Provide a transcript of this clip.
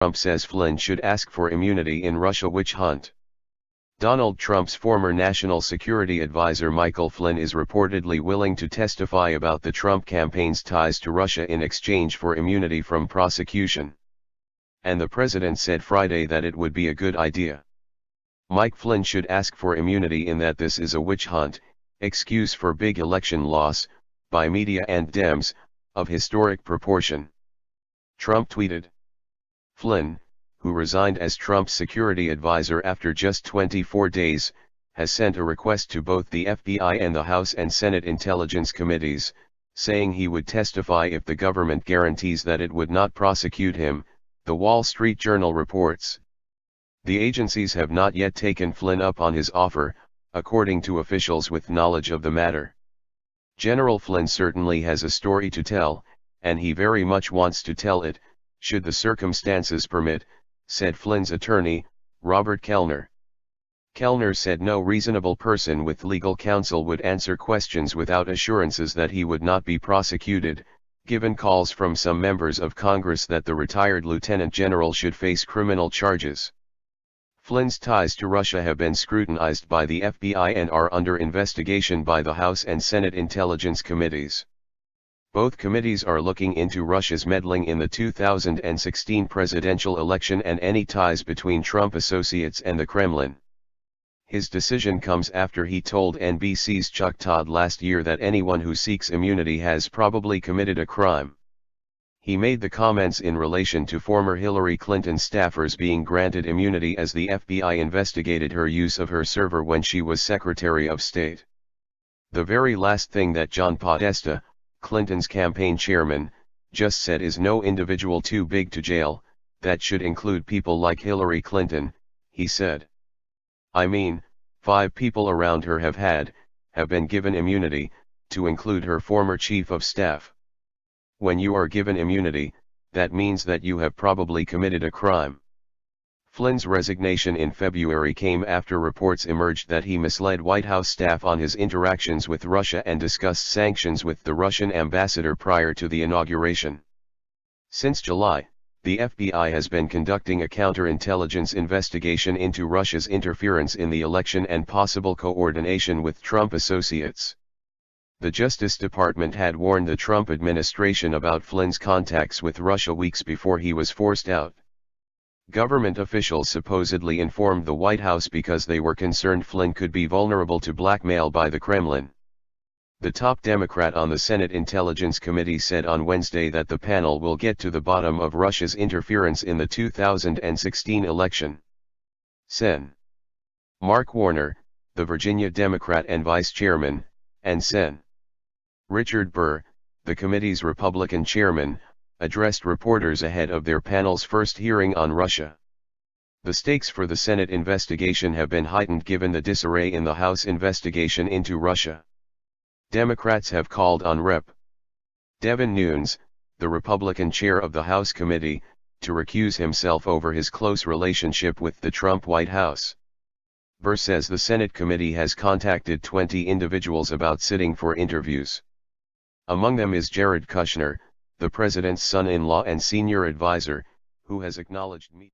Trump says Flynn should ask for immunity in Russia witch hunt. Donald Trump's former national security advisor Michael Flynn is reportedly willing to testify about the Trump campaign's ties to Russia in exchange for immunity from prosecution. And the president said Friday that it would be a good idea. Mike Flynn should ask for immunity in that this is a witch hunt, excuse for big election loss, by media and Dems, of historic proportion. Trump tweeted. Flynn, who resigned as Trump's security advisor after just 24 days, has sent a request to both the FBI and the House and Senate Intelligence Committees, saying he would testify if the government guarantees that it would not prosecute him, The Wall Street Journal reports. The agencies have not yet taken Flynn up on his offer, according to officials with knowledge of the matter. General Flynn certainly has a story to tell, and he very much wants to tell it, should the circumstances permit, said Flynn's attorney, Robert Kellner. Kellner said no reasonable person with legal counsel would answer questions without assurances that he would not be prosecuted, given calls from some members of Congress that the retired lieutenant general should face criminal charges. Flynn's ties to Russia have been scrutinized by the FBI and are under investigation by the House and Senate Intelligence Committees. Both committees are looking into Russia's meddling in the 2016 presidential election and any ties between Trump associates and the Kremlin. His decision comes after he told NBC's Chuck Todd last year that anyone who seeks immunity has probably committed a crime. He made the comments in relation to former Hillary Clinton staffers being granted immunity as the FBI investigated her use of her server when she was Secretary of State. The very last thing that John Podesta, Clinton's campaign chairman, just said is no individual too big to jail, that should include people like Hillary Clinton, he said. I mean, 5 people around her have been given immunity, to include her former chief of staff. When you are given immunity, that means that you have probably committed a crime. Flynn's resignation in February came after reports emerged that he misled White House staff on his interactions with Russia and discussed sanctions with the Russian ambassador prior to the inauguration. Since July, the FBI has been conducting a counterintelligence investigation into Russia's interference in the election and possible coordination with Trump associates. The Justice Department had warned the Trump administration about Flynn's contacts with Russia weeks before he was forced out. Government officials supposedly informed the White House because they were concerned Flynn could be vulnerable to blackmail by the Kremlin. The top Democrat on the Senate Intelligence Committee said on Wednesday that the panel will get to the bottom of Russia's interference in the 2016 election. Sen. Mark Warner, the Virginia Democrat and vice chairman, and Sen. Richard Burr, the committee's Republican chairman, addressed reporters ahead of their panel's first hearing on Russia. The stakes for the Senate investigation have been heightened given the disarray in the House investigation into Russia. Democrats have called on Rep. Devin Nunes, the Republican chair of the House committee, to recuse himself over his close relationship with the Trump White House. Burr says the Senate committee has contacted 20 individuals about sitting for interviews. Among them is Jared Kushner, the president's son-in-law and senior advisor, who has acknowledged meeting